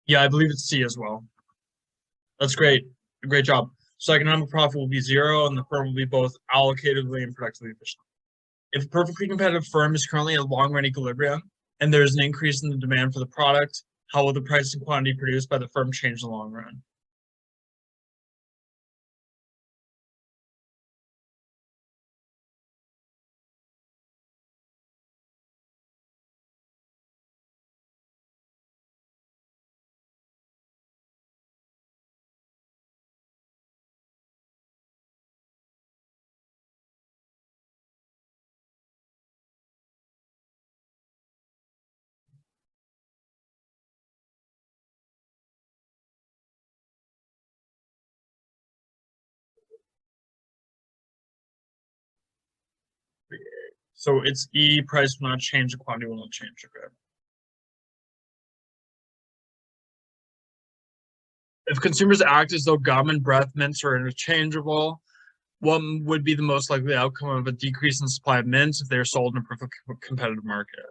Yeah, I believe it's C as well. That's great. Great job. So economic profit will be zero, and the firm will be both allocatively and productively efficient. If a perfectly competitive firm is currently at long-run equilibrium and there is an increase in the demand for the product, how will the price and quantity produced by the firm change in the long run? So it's E, price will not change, the quantity will not change. Okay. If consumers act as though gum and breath mints are interchangeable, what would be the most likely outcome of a decrease in supply of mints if they are sold in a perfect competitive market?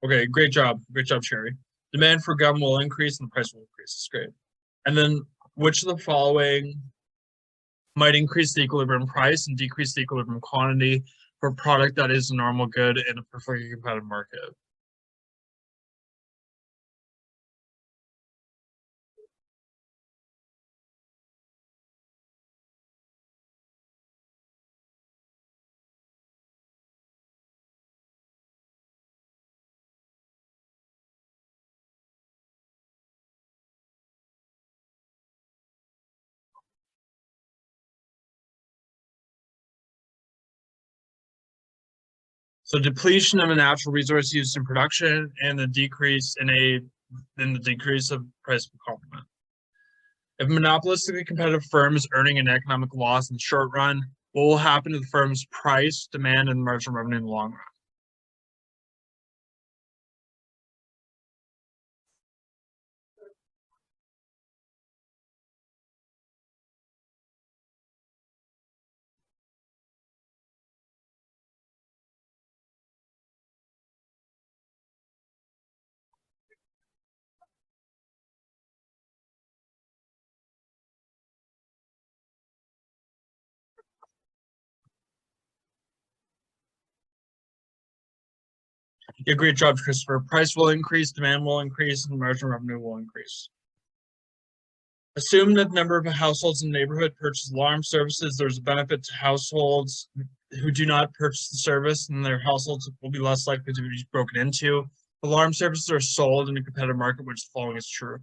Okay, great job. Great job, Sherry. Demand for gum will increase and the price will increase. It's great. And then which of the following might increase the equilibrium price and decrease the equilibrium quantity for a product that is a normal good in a perfectly competitive market? So depletion of a natural resource used in production and the decrease in the decrease of price per complement. If a monopolistically competitive firm is earning an economic loss in the short run, what will happen to the firm's price, demand, and marginal revenue in the long run? Yeah, great job, Christopher. Price will increase, demand will increase, and marginal revenue will increase. Assume that the number of households in the neighborhood purchase alarm services. There's a benefit to households who do not purchase the service, and their households will be less likely to be broken into. Alarm services are sold in a competitive market, which the following is true.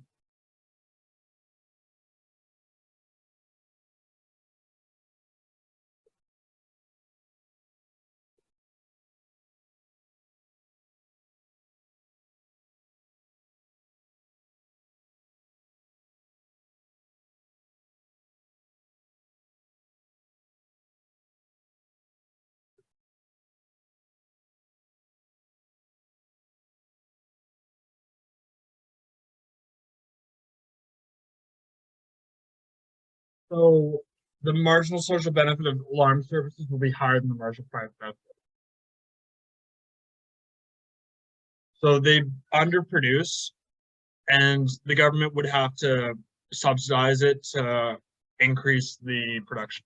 So the marginal social benefit of alarm services will be higher than the marginal private benefit. So they underproduce, and the government would have to subsidize it to increase the production.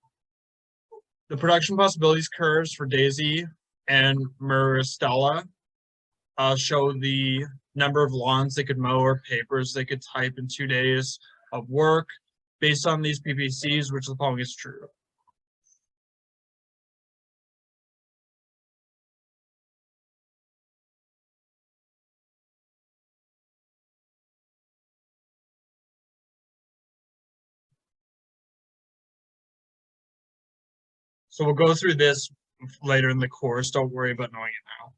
The production possibilities curves for Daisy and Maristella show the number of lawns they could mow or papers they could type in 2 days of work based on these PPCs, which the following is true. So we'll go through this later in the course. Don't worry about knowing it now.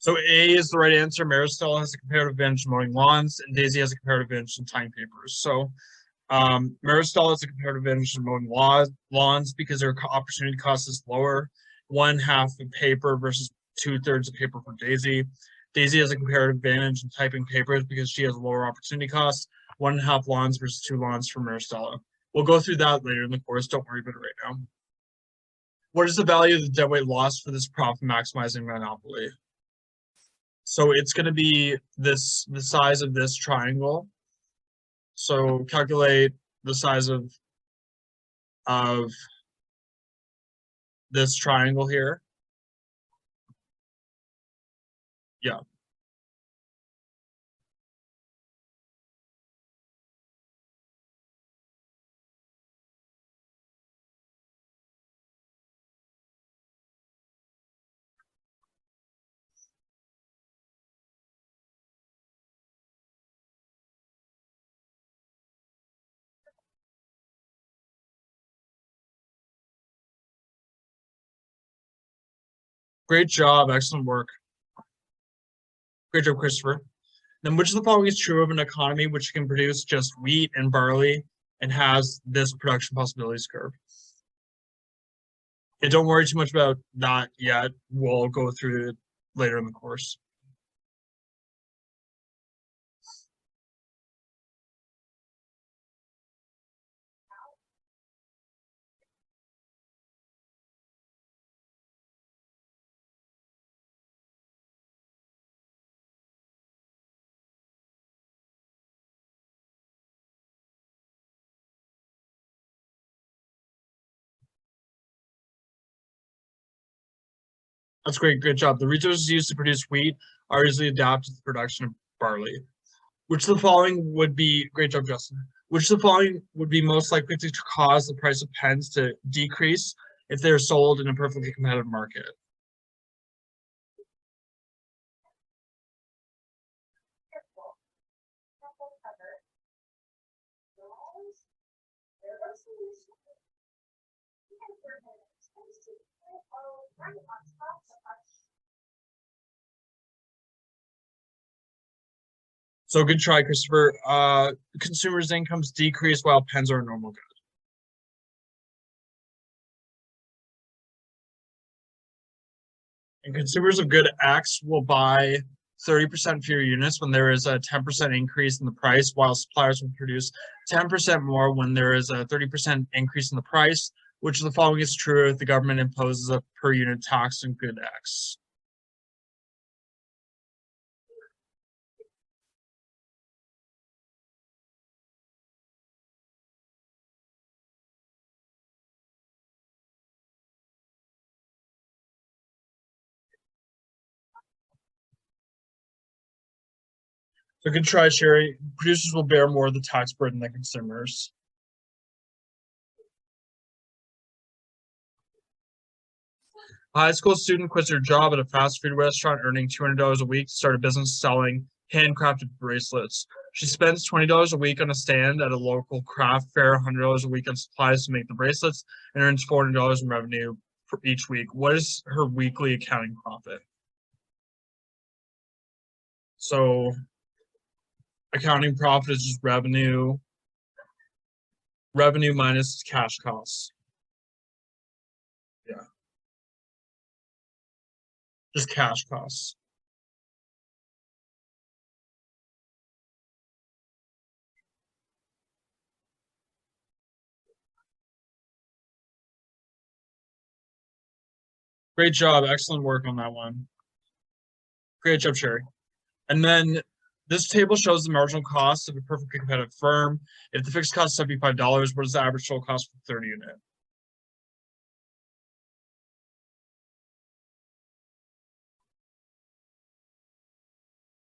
So A is the right answer. Maristella has a comparative advantage in mowing lawns, and Daisy has a comparative advantage in tying papers. So Maristella has a comparative advantage in mowing lawns because their opportunity cost is lower. 1/2 of paper versus 2/3 of paper for Daisy. Daisy has a comparative advantage in typing papers because she has a lower opportunity cost. 1/2 lawns versus 2 lawns for Maristella. We'll go through that later in the course. Don't worry about it right now. What is the value of the deadweight loss for this profit maximizing monopoly? So it's going to be the size of this triangle. So calculate the size of this triangle here. Yeah. Great job. Excellent work. Great job, Christopher. Then which of the following is true of an economy which can produce just wheat and barley and has this production possibilities curve? And don't worry too much about that yet. We'll go through it later in the course. That's great. Good job. The resources used to produce wheat are easily adapted to the production of barley. Which of the following would be, great job, Justin. Which of the following would be most likely to cause the price of pens to decrease if they're sold in a perfectly competitive market? So good try, Christopher. Consumers' incomes decrease while pens are a normal good. And consumers of good X will buy 30% fewer units when there is a 10% increase in the price, while suppliers will produce 10% more when there is a 30% increase in the price. Which of the following is true if the government imposes a per unit tax on good X? So good try, Sherry. Producers will bear more of the tax burden than consumers. A high school student quits her job at a fast food restaurant, earning $200 a week to start a business selling handcrafted bracelets. She spends $20 a week on a stand at a local craft fair, $100 a week on supplies to make the bracelets, and earns $400 in revenue for each week. What is her weekly accounting profit? So accounting profit is just revenue minus cash costs. Yeah. Just cash costs. Great job. Excellent work on that one. Great job, Sherry. And then this table shows the marginal cost of a perfectly competitive firm. If the fixed cost is $75, what is the average total cost for the 30 unit?